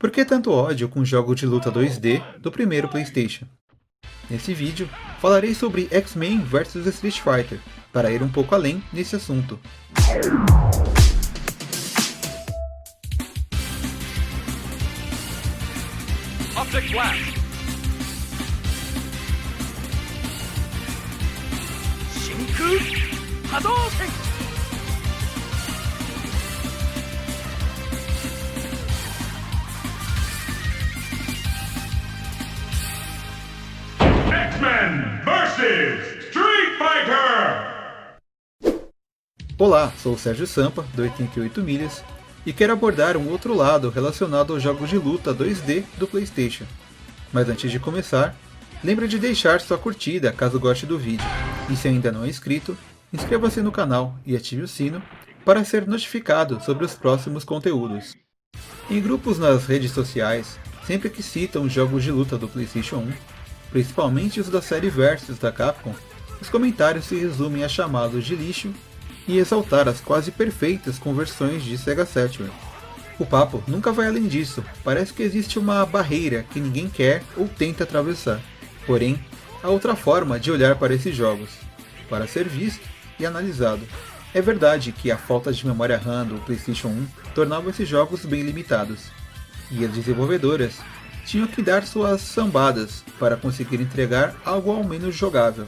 Por que tanto ódio com jogos de luta 2D do primeiro PlayStation? Nesse vídeo, falarei sobre X-Men vs Street Fighter, para ir um pouco além nesse assunto. Optic Blast! Shinku Hadouken! X-Men vs Street Fighter! Olá, sou o Sérgio Sampa, do 88 Milhas, e quero abordar um outro lado relacionado aos jogos de luta 2D do PlayStation. Mas antes de começar, lembre de deixar sua curtida caso goste do vídeo, e se ainda não é inscrito, inscreva-se no canal e ative o sino para ser notificado sobre os próximos conteúdos. Em grupos nas redes sociais, sempre que citam jogos de luta do PlayStation 1, principalmente os da série Versus da Capcom, os comentários se resumem a chamá-los de lixo e exaltar as quase perfeitas conversões de Sega Saturn. O papo nunca vai além disso, parece que existe uma barreira que ninguém quer ou tenta atravessar. Porém, há outra forma de olhar para esses jogos, para ser visto e analisado. É verdade que a falta de memória RAM do PlayStation 1 tornava esses jogos bem limitados, e as desenvolvedoras tinham que dar suas sambadas para conseguir entregar algo ao menos jogável.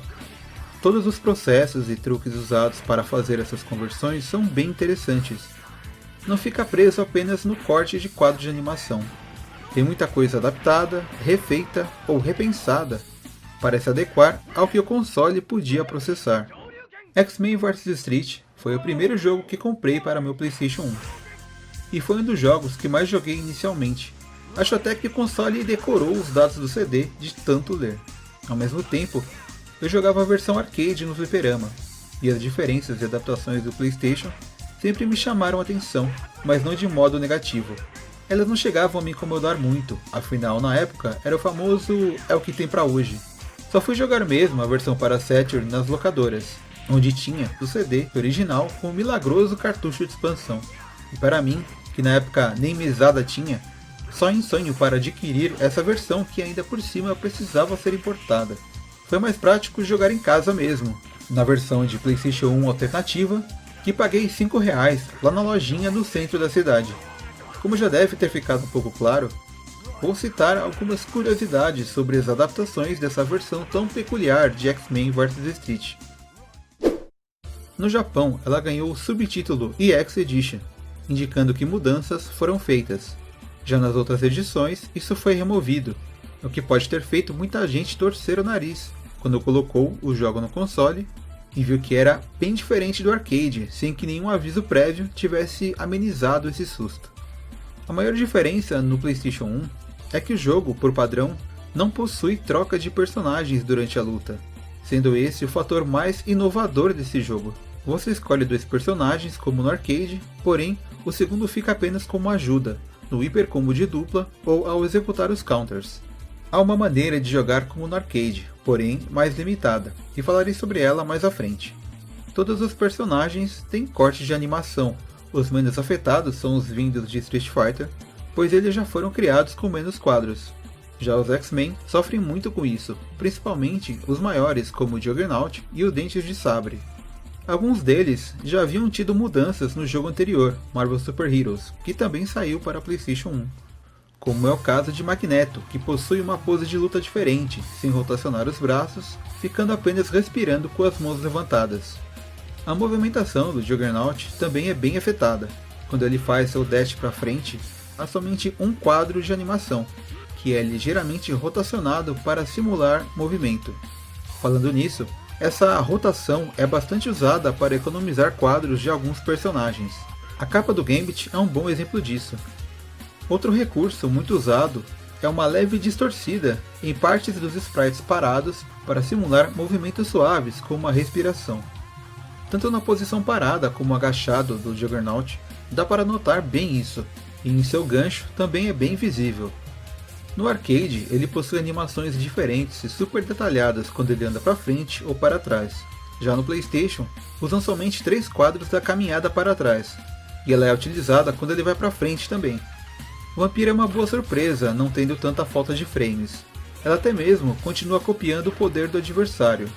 Todos os processos e truques usados para fazer essas conversões são bem interessantes. Não fica preso apenas no corte de quadro de animação. Tem muita coisa adaptada, refeita ou repensada para se adequar ao que o console podia processar. X-Men vs Street foi o primeiro jogo que comprei para meu PlayStation 1. E foi um dos jogos que mais joguei inicialmente. Acho até que o console decorou os dados do CD de tanto ler. Ao mesmo tempo, eu jogava a versão arcade no fliperama, e as diferenças e adaptações do PlayStation sempre me chamaram a atenção, mas não de modo negativo. Elas não chegavam a me incomodar muito, afinal na época era o famoso é o que tem pra hoje. Só fui jogar mesmo a versão para Saturn nas locadoras, onde tinha o CD original com um milagroso cartucho de expansão. E para mim, que na época nem mesada tinha, só em sonho para adquirir essa versão que ainda por cima precisava ser importada. Foi mais prático jogar em casa mesmo, na versão de PlayStation 1 alternativa, que paguei R$5 lá na lojinha no centro da cidade. Como já deve ter ficado um pouco claro, vou citar algumas curiosidades sobre as adaptações dessa versão tão peculiar de X-Men vs Street. No Japão, ela ganhou o subtítulo EX Edition, indicando que mudanças foram feitas. Já nas outras edições, isso foi removido, o que pode ter feito muita gente torcer o nariz quando colocou o jogo no console e viu que era bem diferente do arcade, sem que nenhum aviso prévio tivesse amenizado esse susto. A maior diferença no PlayStation 1 é que o jogo, por padrão, não possui troca de personagens durante a luta, sendo esse o fator mais inovador desse jogo. Você escolhe 2 personagens como no arcade, porém o segundo fica apenas como ajuda, no hiper combo de dupla ou ao executar os counters. Há uma maneira de jogar como no arcade, porém mais limitada, e falarei sobre ela mais à frente. Todos os personagens têm cortes de animação, os menos afetados são os vindos de Street Fighter, pois eles já foram criados com menos quadros. Já os X-Men sofrem muito com isso, principalmente os maiores como o Juggernaut e o Dentes de Sabre. Alguns deles já haviam tido mudanças no jogo anterior, Marvel Super Heroes, que também saiu para PlayStation 1. Como é o caso de Magneto, que possui uma pose de luta diferente, sem rotacionar os braços, ficando apenas respirando com as mãos levantadas. A movimentação do Juggernaut também é bem afetada. Quando ele faz seu dash para frente, há somente um quadro de animação, que é ligeiramente rotacionado para simular movimento. Falando nisso, essa rotação é bastante usada para economizar quadros de alguns personagens. A capa do Gambit é um bom exemplo disso. Outro recurso muito usado é uma leve distorcida em partes dos sprites parados para simular movimentos suaves como a respiração. Tanto na posição parada como agachado do Juggernaut, dá para notar bem isso, e em seu gancho também é bem visível. No arcade, ele possui animações diferentes e super detalhadas quando ele anda para frente ou para trás. Já no PlayStation, usam somente 3 quadros da caminhada para trás, e ela é utilizada quando ele vai para frente também. Vampira é uma boa surpresa, não tendo tanta falta de frames. Ela até mesmo continua copiando o poder do adversário,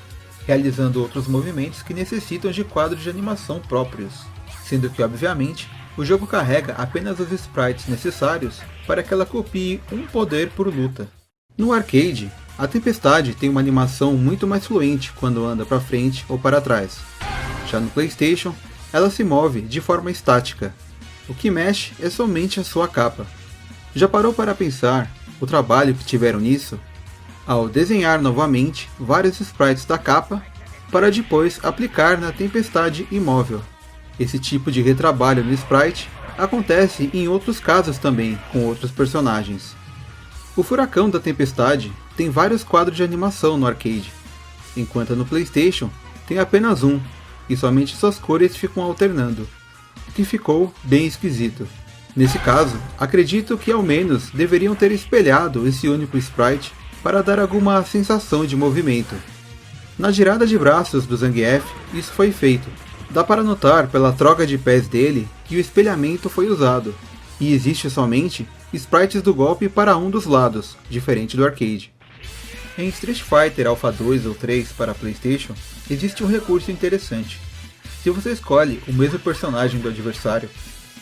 realizando outros movimentos que necessitam de quadros de animação próprios, sendo que obviamente o jogo carrega apenas os sprites necessários para que ela copie um poder por luta. No arcade, a Tempestade tem uma animação muito mais fluente quando anda para frente ou para trás. Já no PlayStation, ela se move de forma estática. O que mexe é somente a sua capa. Já parou para pensar o trabalho que tiveram nisso? Ao desenhar novamente vários sprites da capa, para depois aplicar na Tempestade imóvel. Esse tipo de retrabalho no sprite acontece em outros casos também, com outros personagens. O Furacão da Tempestade tem vários quadros de animação no arcade, enquanto no PlayStation tem apenas um, e somente suas cores ficam alternando, o que ficou bem esquisito. Nesse caso, acredito que ao menos deveriam ter espelhado esse único sprite para dar alguma sensação de movimento. Na girada de braços do Zangief, isso foi feito. Dá para notar pela troca de pés dele que o espelhamento foi usado, e existe somente sprites do golpe para um dos lados, diferente do arcade. Em Street Fighter Alpha 2 ou 3 para PlayStation, existe um recurso interessante. Se você escolhe o mesmo personagem do adversário,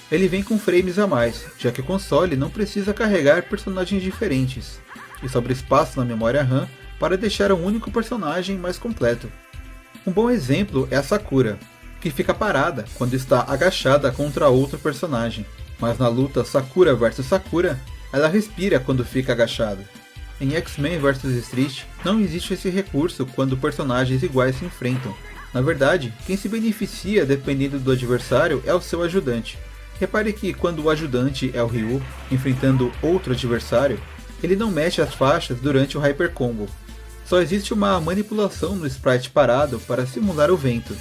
ele vem com frames a mais, já que o console não precisa carregar personagens diferentes, e sobra espaço na memória RAM para deixar um único personagem mais completo. Um bom exemplo é a Sakura, que fica parada quando está agachada contra outro personagem, mas na luta Sakura vs Sakura, ela respira quando fica agachada. Em X-Men vs Street, não existe esse recurso quando personagens iguais se enfrentam. Na verdade, quem se beneficia dependendo do adversário é o seu ajudante. Repare que quando o ajudante é o Ryu, enfrentando outro adversário, ele não mexe as faixas durante o Hyper Combo. Só existe uma manipulação no sprite parado para simular o vento.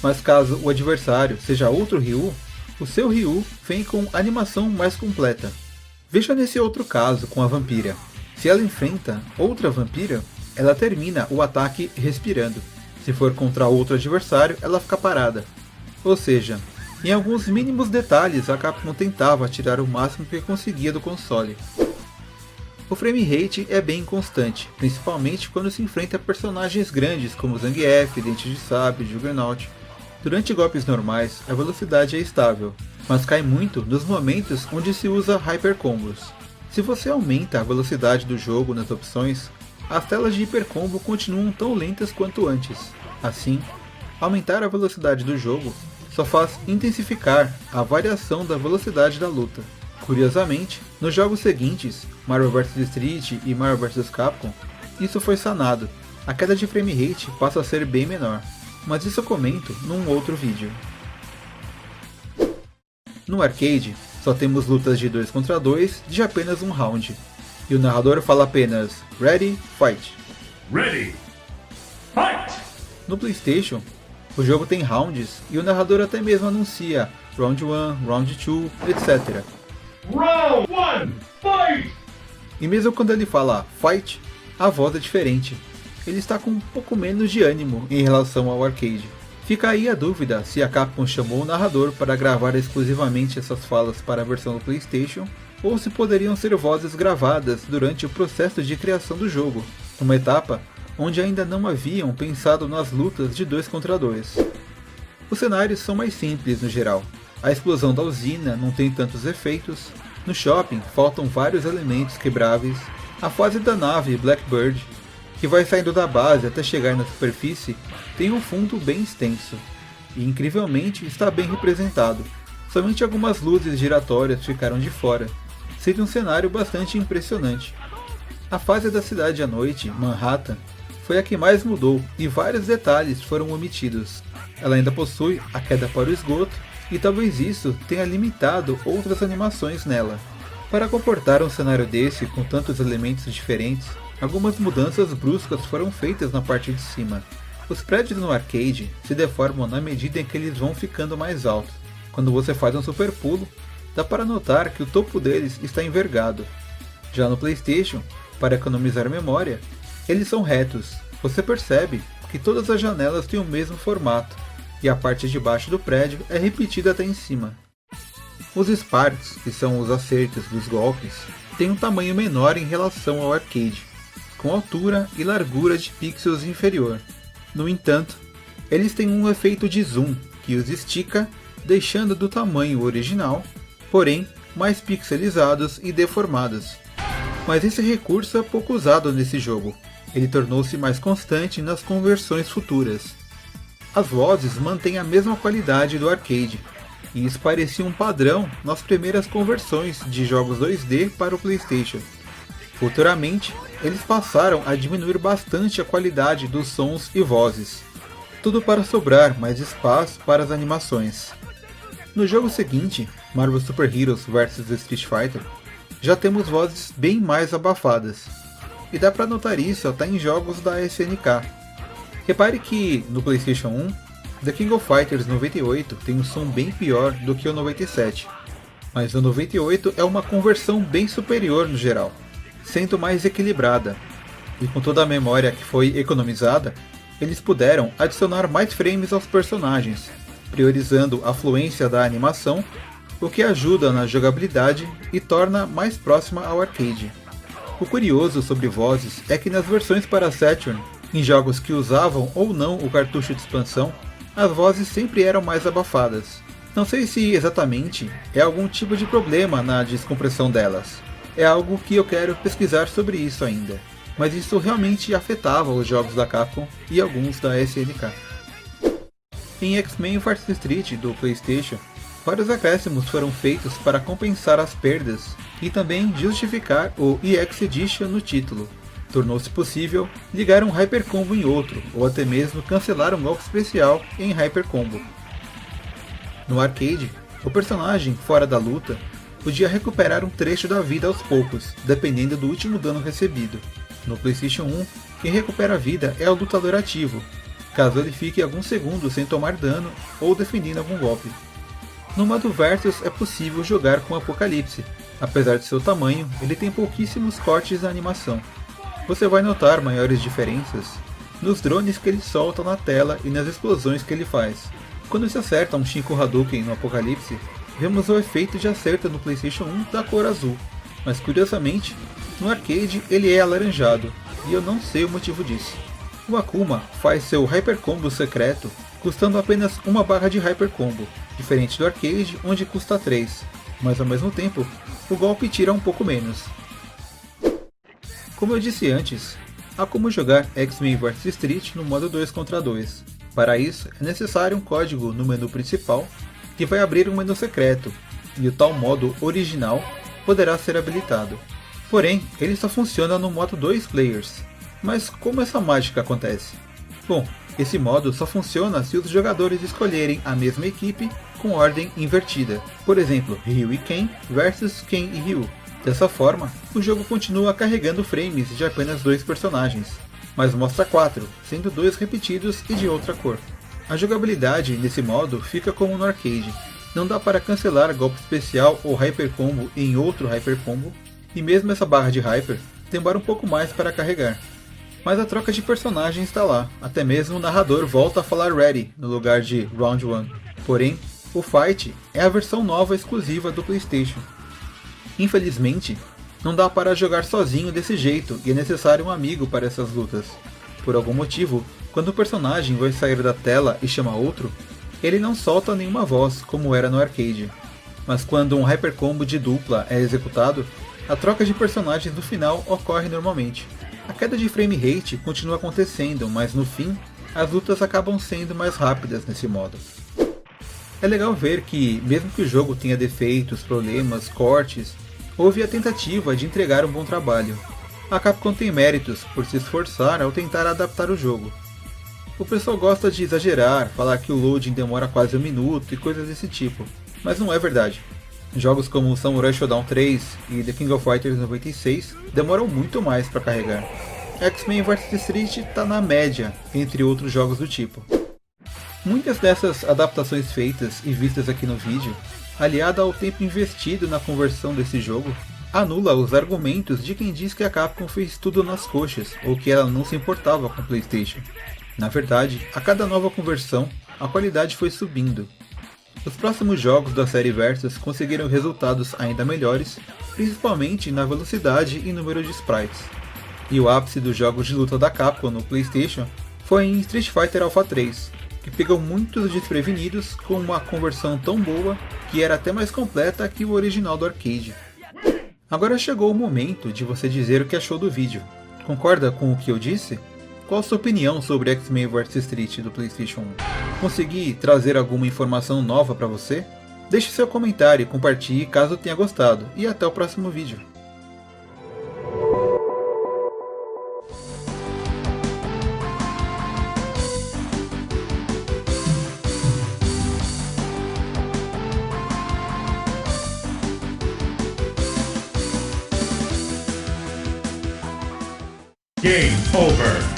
Mas caso o adversário seja outro Ryu, o seu Ryu vem com animação mais completa. Veja nesse outro caso com a Vampira. Se ela enfrenta outra Vampira, ela termina o ataque respirando. Se for contra outro adversário, ela fica parada. Ou seja, em alguns mínimos detalhes a Capcom tentava tirar o máximo que conseguia do console. O frame rate é bem inconstante, principalmente quando se enfrenta personagens grandes como Zangief, Dente de Sabre e Juggernaut. Durante golpes normais, a velocidade é estável, mas cai muito nos momentos onde se usa Hyper Combos. Se você aumenta a velocidade do jogo nas opções, as telas de Hyper Combo continuam tão lentas quanto antes. Assim, aumentar a velocidade do jogo só faz intensificar a variação da velocidade da luta. Curiosamente, nos jogos seguintes, Marvel vs Street e Marvel vs Capcom, isso foi sanado. A queda de frame rate passa a ser bem menor, mas isso eu comento num outro vídeo. No arcade, só temos lutas de 2 contra 2 de apenas um round, e o narrador fala apenas Ready, Fight. Ready. Fight! No PlayStation, o jogo tem rounds e o narrador até mesmo anuncia Round 1, Round 2, etc. Round 1, fight! E mesmo quando ele fala Fight, a voz é diferente. Ele está com um pouco menos de ânimo em relação ao arcade. Fica aí a dúvida se a Capcom chamou o narrador para gravar exclusivamente essas falas para a versão do PlayStation, ou se poderiam ser vozes gravadas durante o processo de criação do jogo, numa etapa onde ainda não haviam pensado nas lutas de 2 contra 2. Os cenários são mais simples no geral. A explosão da usina não tem tantos efeitos, no shopping faltam vários elementos quebráveis, a fase da nave Blackbird, que vai saindo da base até chegar na superfície, tem um fundo bem extenso, e incrivelmente está bem representado. Somente algumas luzes giratórias ficaram de fora, sendo um cenário bastante impressionante. A fase da cidade à noite, Manhattan, foi a que mais mudou e vários detalhes foram omitidos. Ela ainda possui a queda para o esgoto, e talvez isso tenha limitado outras animações nela. Para comportar um cenário desse com tantos elementos diferentes, algumas mudanças bruscas foram feitas na parte de cima. Os prédios no arcade se deformam na medida em que eles vão ficando mais altos. Quando você faz um super pulo, dá para notar que o topo deles está envergado. Já no PlayStation, para economizar memória, eles são retos. Você percebe que todas as janelas têm o mesmo formato, e a parte de baixo do prédio é repetida até em cima. Os Sparks, que são os acertos dos golpes, têm um tamanho menor em relação ao arcade, com altura e largura de pixels inferior. No entanto, eles têm um efeito de zoom que os estica, deixando do tamanho original, porém mais pixelizados e deformados. Mas esse recurso é pouco usado nesse jogo, ele tornou-se mais constante nas conversões futuras. As vozes mantêm a mesma qualidade do arcade, e isso parecia um padrão nas primeiras conversões de jogos 2D para o PlayStation. Futuramente, eles passaram a diminuir bastante a qualidade dos sons e vozes, tudo para sobrar mais espaço para as animações. No jogo seguinte, Marvel Super Heroes vs Street Fighter, já temos vozes bem mais abafadas, e dá para notar isso até em jogos da SNK. Repare que, no PlayStation 1, The King of Fighters 98 tem um som bem pior do que o 97, mas o 98 é uma conversão bem superior no geral, sendo mais equilibrada, e com toda a memória que foi economizada, eles puderam adicionar mais frames aos personagens, priorizando a fluência da animação, o que ajuda na jogabilidade e torna mais próxima ao arcade. O curioso sobre vozes é que nas versões para Saturn, em jogos que usavam ou não o cartucho de expansão, as vozes sempre eram mais abafadas. Não sei se exatamente é algum tipo de problema na descompressão delas. É algo que eu quero pesquisar sobre isso ainda. Mas isso realmente afetava os jogos da Capcom e alguns da SNK. Em X-Men vs Street do PlayStation, vários acréscimos foram feitos para compensar as perdas e também justificar o EX Edition no título. Tornou-se possível ligar um Hyper Combo em outro, ou até mesmo cancelar um golpe especial em Hyper Combo. No arcade, o personagem fora da luta podia recuperar um trecho da vida aos poucos, dependendo do último dano recebido. No PlayStation 1, quem recupera a vida é o lutador ativo, caso ele fique alguns segundos sem tomar dano ou defendendo algum golpe. No modo Versus é possível jogar com Apocalipse. Apesar de seu tamanho, ele tem pouquíssimos cortes na animação. Você vai notar maiores diferenças nos drones que ele solta na tela e nas explosões que ele faz. Quando se acerta um Shinko Hadouken no Apocalipse, vemos o efeito de acerto no PlayStation 1 da cor azul, mas curiosamente, no arcade ele é alaranjado, e eu não sei o motivo disso. O Akuma faz seu Hyper Combo secreto custando apenas uma barra de Hyper Combo, diferente do arcade onde custa 3, mas ao mesmo tempo, o golpe tira um pouco menos. Como eu disse antes, há como jogar X-Men vs Street no modo 2 contra 2. Para isso, é necessário um código no menu principal que vai abrir um menu secreto, e o tal modo original poderá ser habilitado. Porém, ele só funciona no modo 2 players. Mas como essa mágica acontece? Bom, esse modo só funciona se os jogadores escolherem a mesma equipe com ordem invertida. Por exemplo, Ryu e Ken versus Ken e Ryu. Dessa forma, o jogo continua carregando frames de apenas 2 personagens, mas mostra 4, sendo 2 repetidos e de outra cor. A jogabilidade nesse modo fica como no arcade, não dá para cancelar golpe especial ou Hyper Combo em outro Hyper Combo, e mesmo essa barra de Hyper demora um pouco mais para carregar. Mas a troca de personagens está lá, até mesmo o narrador volta a falar Ready no lugar de Round 1. Porém, o Fight é a versão nova exclusiva do PlayStation. Infelizmente, não dá para jogar sozinho desse jeito e é necessário um amigo para essas lutas. Por algum motivo, quando o personagem vai sair da tela e chama outro, ele não solta nenhuma voz como era no arcade. Mas quando um Hyper Combo de dupla é executado, a troca de personagens no final ocorre normalmente. A queda de frame rate continua acontecendo, mas no fim, as lutas acabam sendo mais rápidas nesse modo. É legal ver que, mesmo que o jogo tenha defeitos, problemas, cortes, houve a tentativa de entregar um bom trabalho. A Capcom tem méritos por se esforçar ao tentar adaptar o jogo. O pessoal gosta de exagerar, falar que o loading demora quase 1 minuto e coisas desse tipo, mas não é verdade. Jogos como Samurai Shodown 3 e The King of Fighters 96 demoram muito mais para carregar. X-Men vs Street está na média entre outros jogos do tipo. Muitas dessas adaptações feitas e vistas aqui no vídeo, aliada ao tempo investido na conversão desse jogo, anula os argumentos de quem diz que a Capcom fez tudo nas coxas ou que ela não se importava com o PlayStation. Na verdade, a cada nova conversão, a qualidade foi subindo. Os próximos jogos da série Versus conseguiram resultados ainda melhores, principalmente na velocidade e número de sprites. E o ápice dos jogos de luta da Capcom no PlayStation foi em Street Fighter Alpha 3, que pegou muitos desprevenidos com uma conversão tão boa que era até mais completa que o original do arcade. Agora chegou o momento de você dizer o que achou do vídeo. Concorda com o que eu disse? Qual a sua opinião sobre X-Men vs Street do PlayStation 1? Consegui trazer alguma informação nova para você? Deixe seu comentário e compartilhe caso tenha gostado, e até o próximo vídeo. Game over.